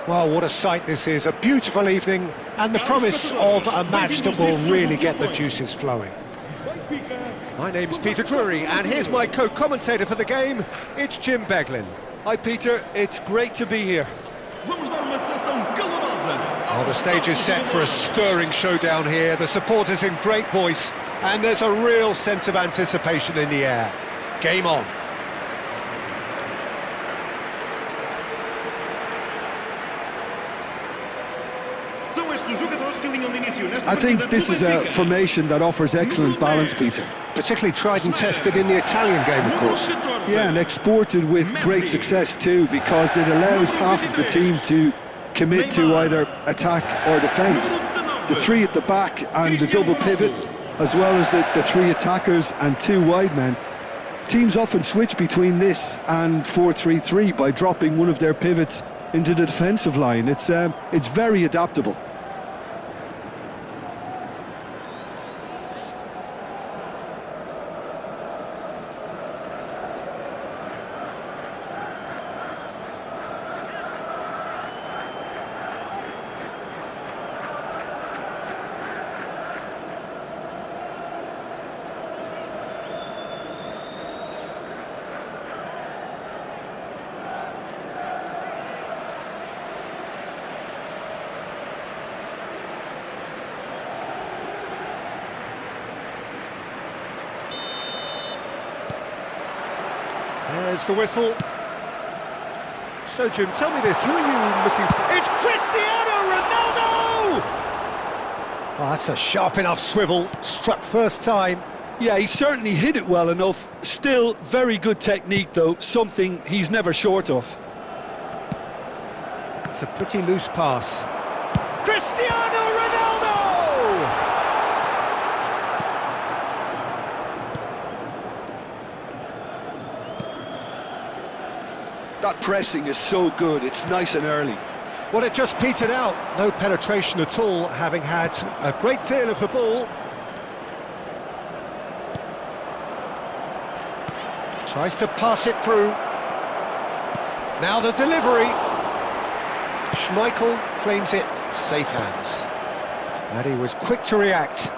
Well, what a sight this is, a beautiful evening, and the promise of a match that will really get the juices flowing. My name's Peter Drury, and here's my co-commentator for the game, it's Jim Beglin. Hi Peter, it's great to be here. Oh, the stage is set for a stirring showdown here, the supporters in great voice, and there's a real sense of anticipation in the air. Game on. I think this is a formation that offers excellent balance, Peter. Particularly tried and tested in the Italian game, of course. Yeah, and exported with great success too, because it allows half of the team to commit to either attack or defence. The three at the back and the double pivot, as well as the three attackers and two wide men. Teams often switch between this and 4-3-3 by dropping one of their pivots into the defensive line. It's very adaptable. There's the whistle. So, Jim, tell me this, who are you looking for? It's Cristiano Ronaldo! Oh, that's a sharp enough swivel, struck first time. Yeah, he certainly hit it well enough. Still, very good technique, though, something he's never short of. It's a pretty loose pass. Cristiano Ronaldo! That pressing is so good, it's nice and early. Well, it just petered out. No penetration at all, having had a great deal of the ball. Tries to pass it through. Now the delivery. Schmeichel claims it, safe hands. And he was quick to react.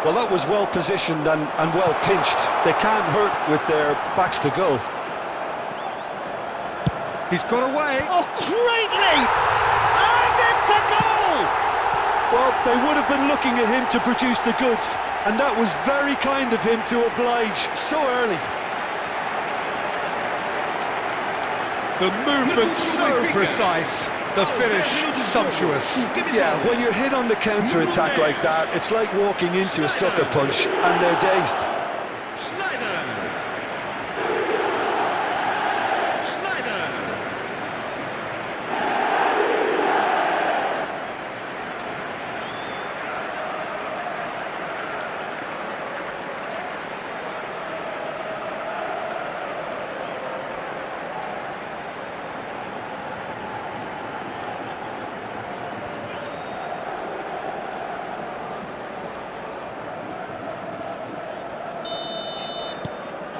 Well, that was well positioned and well pinched. They can't hurt with their backs to goal. He's got away. Oh, great leap! And it's a goal! Well, they would have been looking at him to produce the goods, and that was very kind of him to oblige so early. The movement so precise, the finish sumptuous. Yeah, when you're hit on the counter-attack like that, it's like walking into a sucker punch, and they're dazed.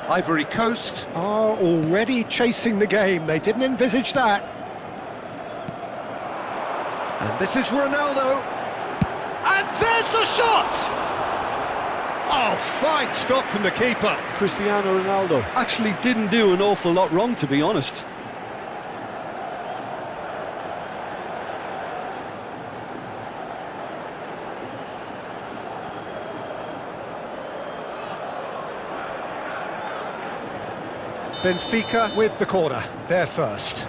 Ivory Coast are already chasing the game. They didn't envisage that. And this is Ronaldo. And there's the shot! Oh, fine stop from the keeper. Cristiano Ronaldo actually didn't do an awful lot wrong, to be honest. Benfica with the corner, they're first.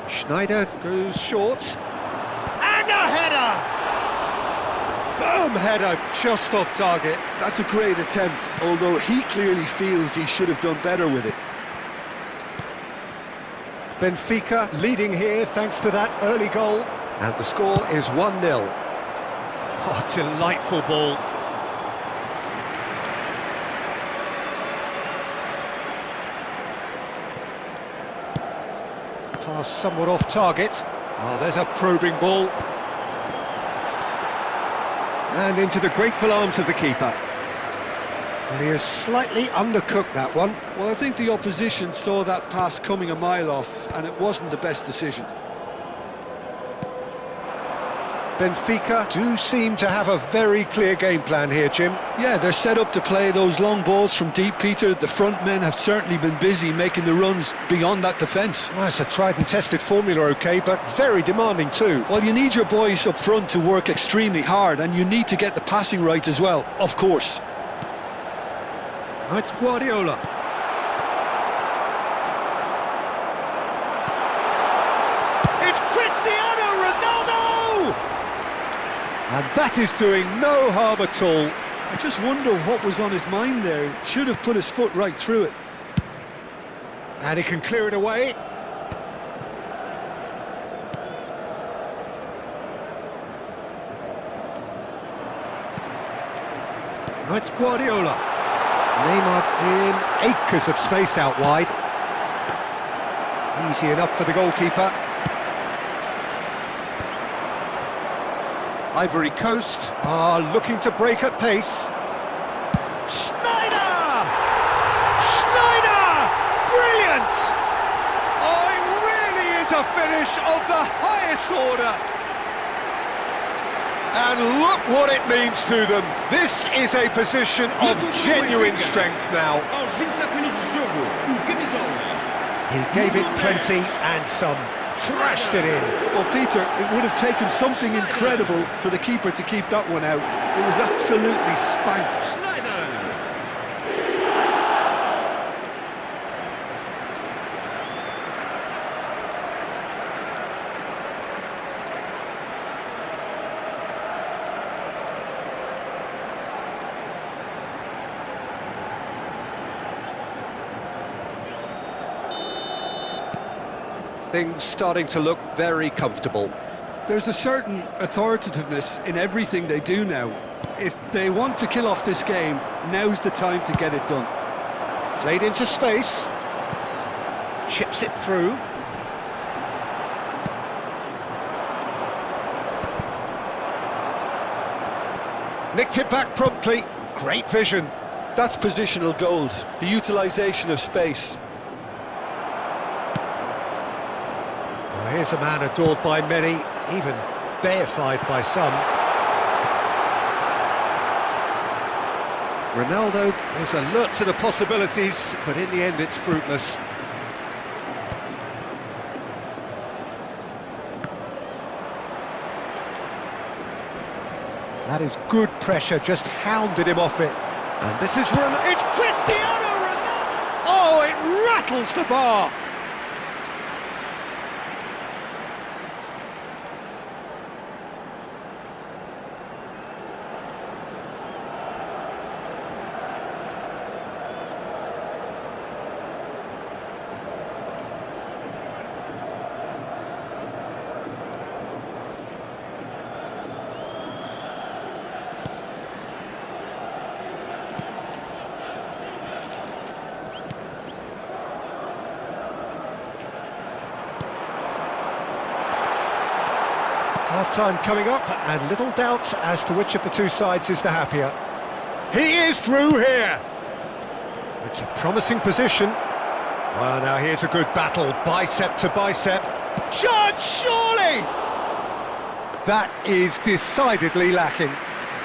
Schneider goes short. And a header! Firm header, just off target. That's a great attempt, although he clearly feels he should have done better with it. Benfica leading here thanks to that early goal. And the score is 1-0. Oh, delightful ball. Pass somewhat off target. Oh, there's a probing ball. And into the grateful arms of the keeper. And he has slightly undercooked that one. Well, I think the opposition saw that pass coming a mile off, and it wasn't the best decision. Benfica do seem to have a very clear game plan here, Jim. Yeah, they're set up to play those long balls from deep, Peter. The front men have certainly been busy making the runs beyond that defence. Well, it's a tried and tested formula, OK, but very demanding too. Well, you need your boys up front to work extremely hard, and you need to get the passing right as well, of course. It's Guardiola. It's Cristiano Ronaldo! And that is doing no harm at all. I just wonder what was on his mind there. Should have put his foot right through it. And he can clear it away. It's Guardiola. Neymar in acres of space out wide. Easy enough for the goalkeeper. Ivory Coast are looking to break at pace. Schneider! Schneider! Brilliant! Oh, it really is a finish of the highest order. And look what it means to them. This is a position of genuine strength now. He gave it plenty and some. Trashed it in. Well, Peter, it would have taken something incredible for the keeper to keep that one out. It was absolutely spanked. Things starting to look very comfortable. There's a certain authoritativeness in everything they do now. If they want to kill off this game, now's the time to get it done. Played into space. Chips it through. Nicked it back promptly. Great vision. That's positional gold, the utilisation of space. Here's a man adored by many, even deified by some. Ronaldo is alert to the possibilities, but in the end it's fruitless. That is good pressure, just hounded him off it. And this is it's Cristiano Ronaldo! Oh, it rattles the bar! Half-time coming up, and little doubt as to which of the two sides is the happier. He is through here! It's a promising position. Well, now here's a good battle, bicep to bicep. Chance, surely! That is decidedly lacking.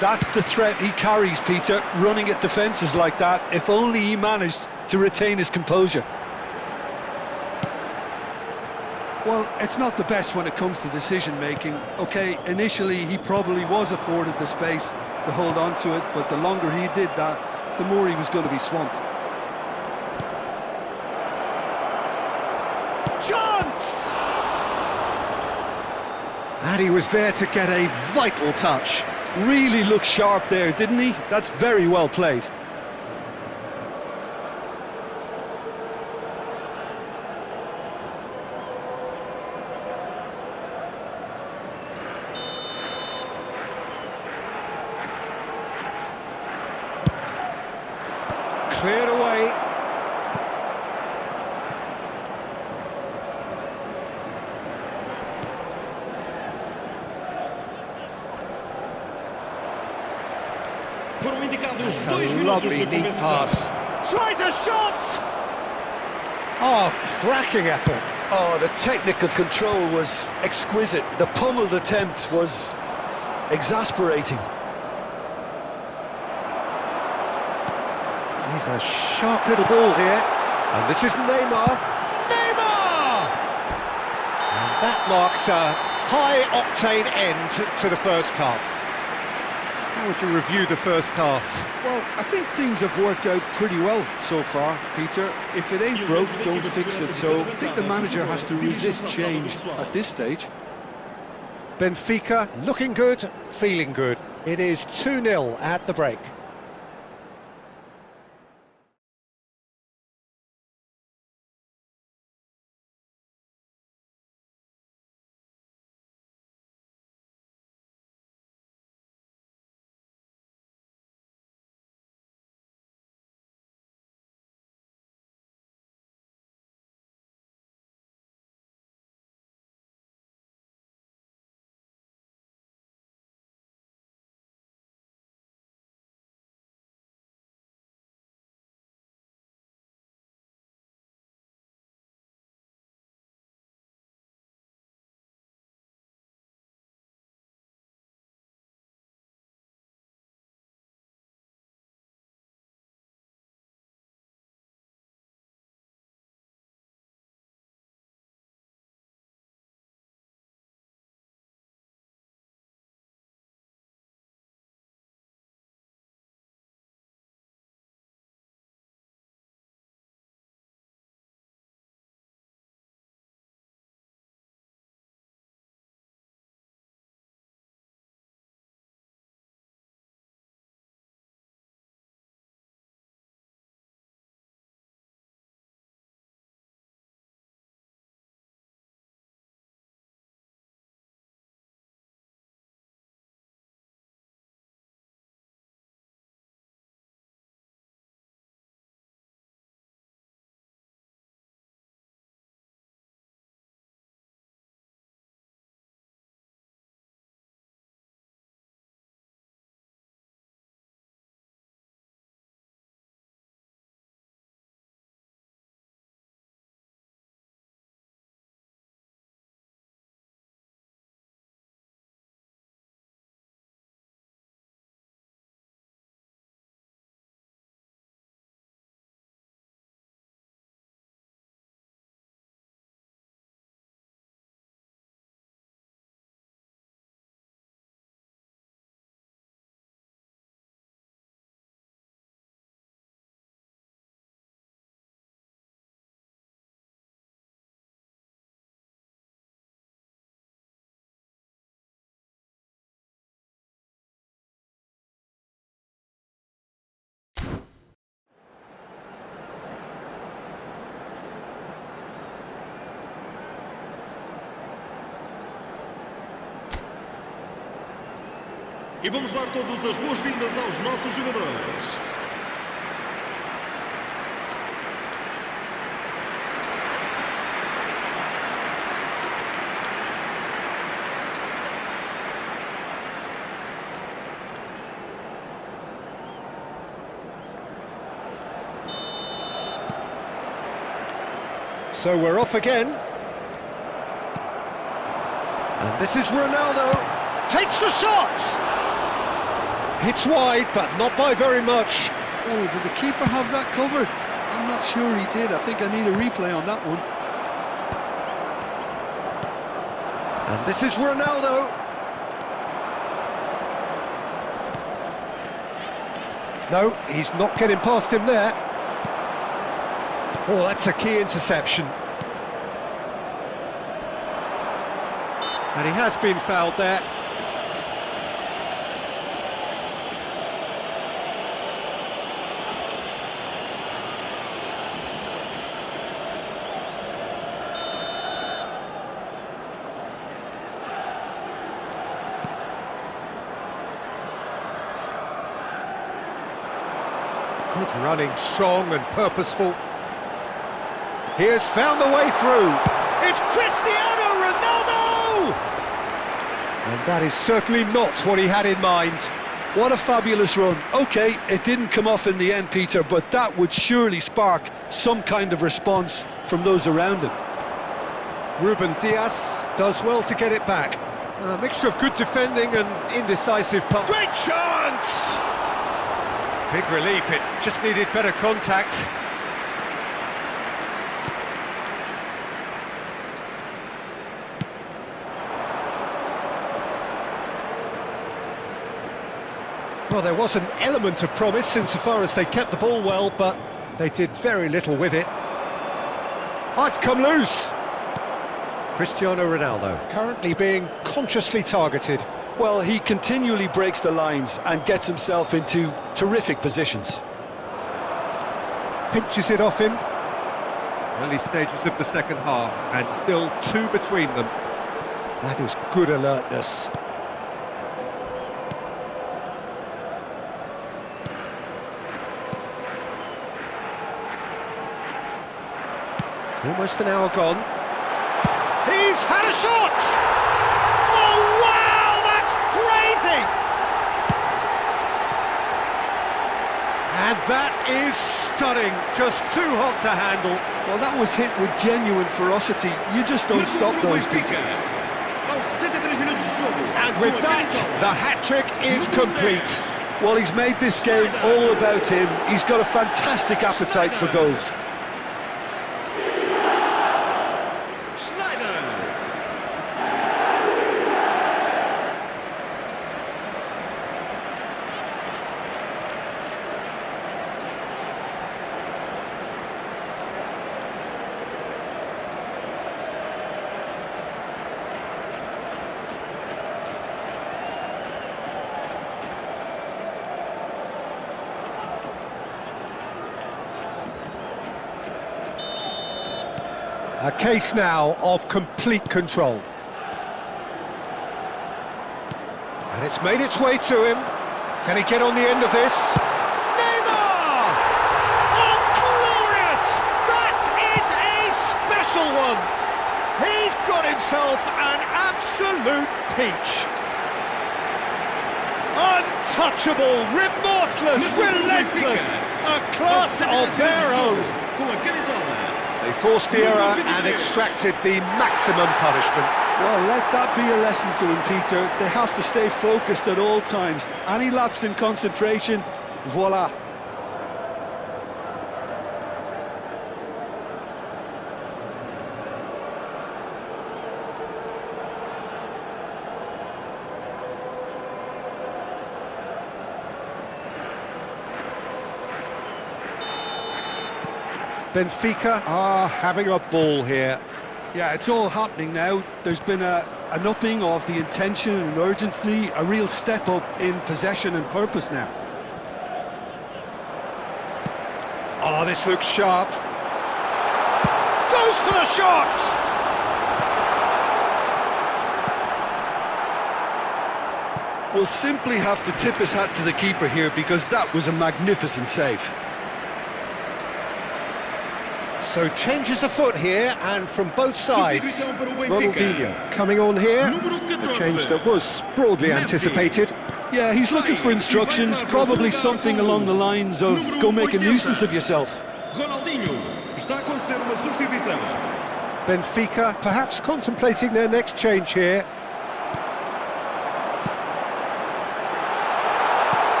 That's the threat he carries, Peter, running at defences like that. If only he managed to retain his composure. Well, it's not the best when it comes to decision-making. OK, initially he probably was afforded the space to hold on to it, but the longer he did that, the more he was going to be swamped. Chance! And he was there to get a vital touch. Really looked sharp there, didn't he? That's very well played. Cleared away. Foram indicados It's 2 a minutos lovely, de neat compensação. pass. Tries a shot! Oh, cracking effort. Oh, the technical control was exquisite. The pummeled attempt was exasperating. He's a sharp little ball here. And this is Neymar. Neymar! And that marks a high-octane end to the first half. How would you review the first half? Well, I think things have worked out pretty well so far, Peter. If it ain't broke, don't fix it. So I think the manager has to resist change at this stage. Benfica looking good, feeling good. It is 2-0 at the break. E vamos dar todas as boas-vindas aos nossos jogadores. So we're off again. And this is Ronaldo. Takes the shot! It's wide, but not by very much. Oh, did the keeper have that covered? I'm not sure he did. I think I need a replay on that one. And this is Ronaldo. No, he's not getting past him there. Oh, that's a key interception. And he has been fouled there. Good running, strong and purposeful. He has found the way through. It's Cristiano Ronaldo! And that is certainly not what he had in mind. What a fabulous run. OK, it didn't come off in the end, Peter, but that would surely spark some kind of response from those around him. Ruben Dias does well to get it back. A mixture of good defending and indecisive pass. Great chance! Big relief, it just needed better contact. Well, there was an element of promise insofar as they kept the ball well, but they did very little with it. Oh, it's come loose! Cristiano Ronaldo, currently being consciously targeted. Well, he continually breaks the lines and gets himself into terrific positions. Pinches it off him. Early stages of the second half, and still 2 between them. That is good alertness. Almost an hour gone. He's had a shot! Oh, wow, that's crazy! And that is stunning, just too hot to handle. Well, that was hit with genuine ferocity. You just don't stop those, Peter. And with that, the hat-trick is complete. Well, he's made this game all about him. He's got a fantastic appetite for goals. A case now of complete control. And it's made its way to him. Can he get on the end of this? Neymar! Oh, glorious! That is a special one! He's got himself an absolute peach. Untouchable, remorseless, relentless, a class of their own. They forced the error and extracted the maximum punishment. Well, let that be a lesson to them, Peter. They have to stay focused at all times. Any lapse in concentration, voila. Benfica are having a ball here. Yeah, it's all happening now. There's been an upping of the intention and urgency, a real step up in possession and purpose now. Oh, this looks sharp. Goes for the shot! We'll simply have to tip his hat to the keeper here because that was a magnificent save. So changes afoot here, and from both sides. Ronaldinho coming on here, a change that was broadly anticipated. Yeah, he's looking for instructions, probably something along the lines of go make a nuisance of yourself. Benfica perhaps contemplating their next change here.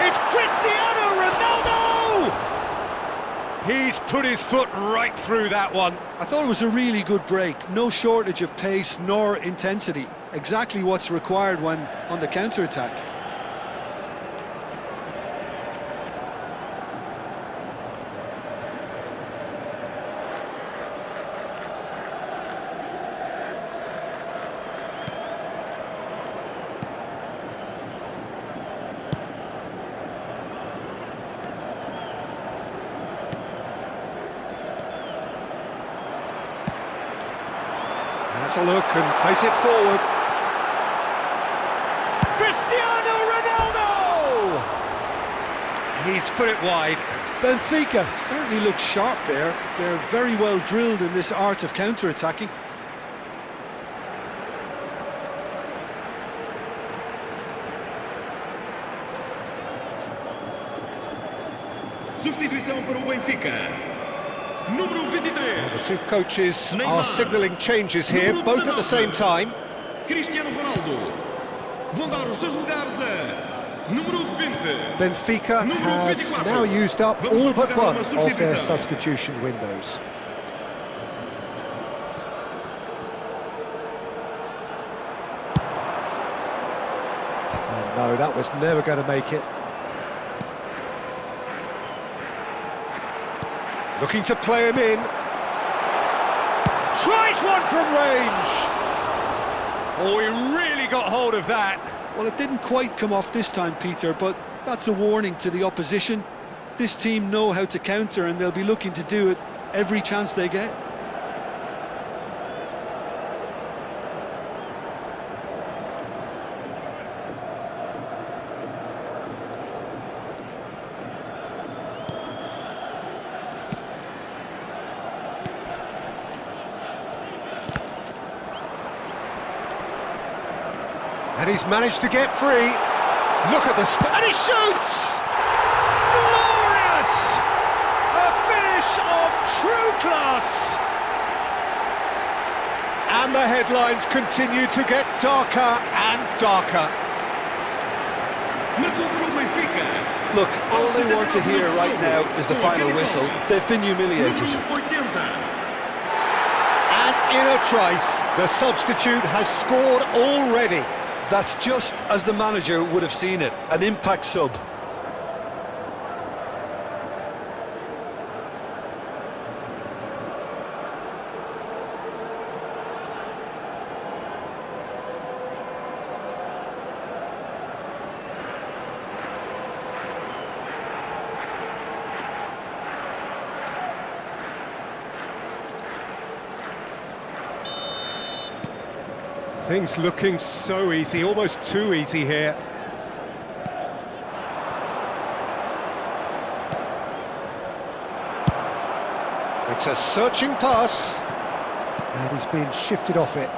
It's Cristiano Ronaldo! He's put his foot right through that one. I thought it was a really good break. No shortage of pace nor intensity. Exactly what's required when on the counter-attack. Has a look and plays it forward. Cristiano Ronaldo! He's put it wide. Benfica certainly looks sharp there. They're very well drilled in this art of counter-attacking. Substituição para o Benfica. Número 23. The two coaches are signalling changes here, both at the same time. Cristiano Ronaldo. Vão dar os seus lugares a número 20. Benfica have now used up all but one of their substitution windows. And no, that was never going to make it. Looking to play him in. Tries one from range. Oh, he really got hold of that. Well, it didn't quite come off this time, Peter, but that's a warning to the opposition. This team know how to counter, and they'll be looking to do it every chance they get. And he's managed to get free. Look at the and he shoots! Glorious! A finish of true class! And the headlines continue to get darker and darker. Look, all they want to hear right now is the final whistle. They've been humiliated. And in a trice, the substitute has scored already. That's just as the manager would have seen it, an impact sub. Things looking so easy, almost too easy here. It's a searching pass, and he's been shifted off it.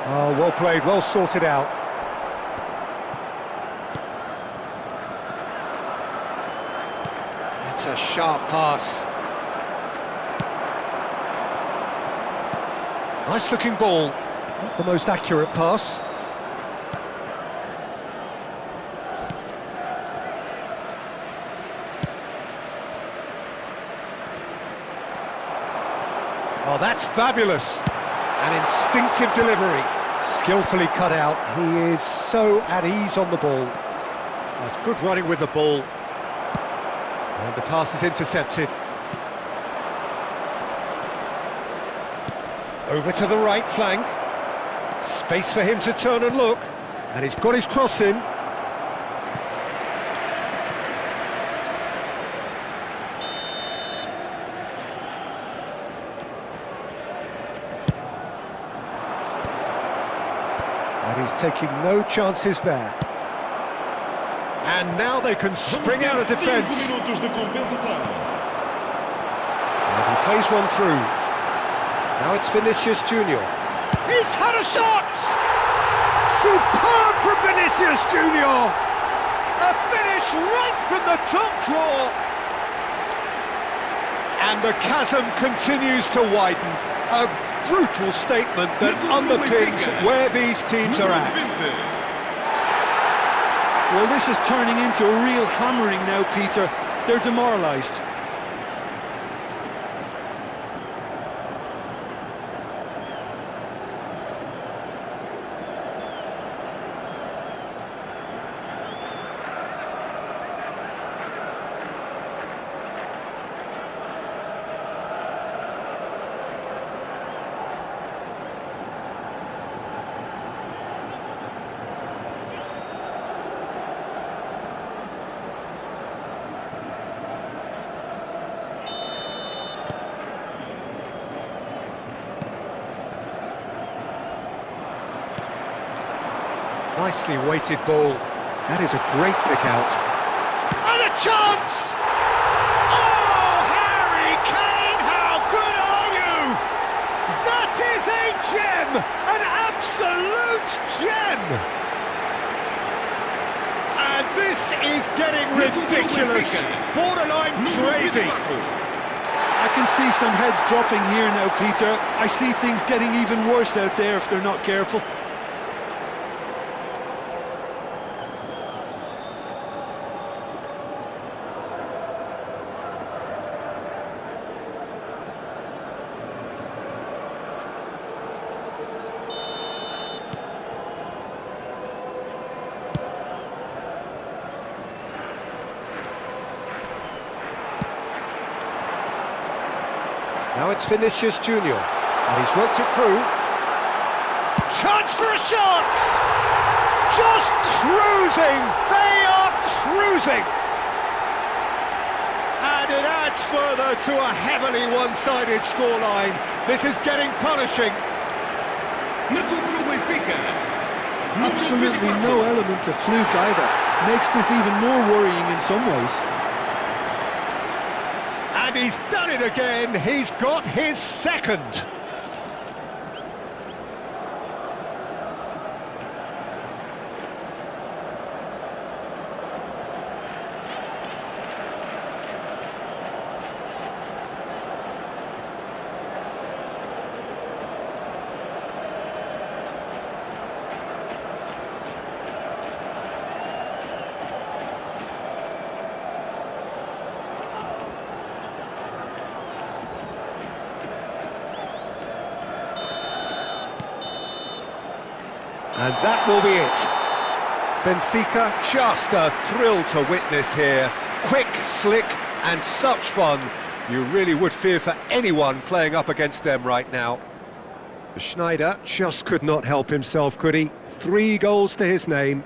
Oh, well played, well sorted out. It's a sharp pass. Nice looking ball. Not the most accurate pass. Oh, that's fabulous. An instinctive delivery. Skillfully cut out. He is so at ease on the ball. That's good running with the ball. And the pass is intercepted. Over to the right flank. Space for him to turn and look. And he's got his cross in. And he's taking no chances there. And now they can spring out of defence. And he plays one through. Now it's Vinicius Junior. He's had a shot! Superb from Vinicius Junior! A finish right from the top draw. And the chasm continues to widen. A brutal statement that underpins where these teams are at. Well, this is turning into a real hammering now, Peter. They're demoralised. Nicely weighted ball. That is a great pick out. And a chance! Oh, Harry Kane, how good are you? That is a gem! An absolute getting ridiculous, borderline crazy. I can see some heads dropping here now, Peter. I see things getting even worse out there if they're not careful. Now it's Vinicius Junior, and he's worked it through. Chance for a shot! Just cruising! They are cruising! And it adds further to a heavily one-sided scoreline. This is getting punishing. Absolutely no element of fluke either. Makes this even more worrying in some ways. And he's done it again. He's got his second. And that will be it. Benfica, just a thrill to witness here. Quick, slick, and such fun. You really would fear for anyone playing up against them right now. Schneider just could not help himself, could he? 3 goals to his name.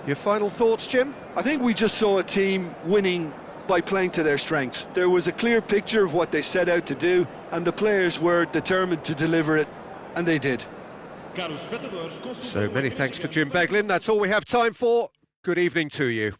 Your final thoughts, Jim? I think we just saw a team winning by playing to their strengths. There was a clear picture of what they set out to do, and the players were determined to deliver it, and they did. So many thanks to Jim Beglin. That's all we have time for. Good evening to you.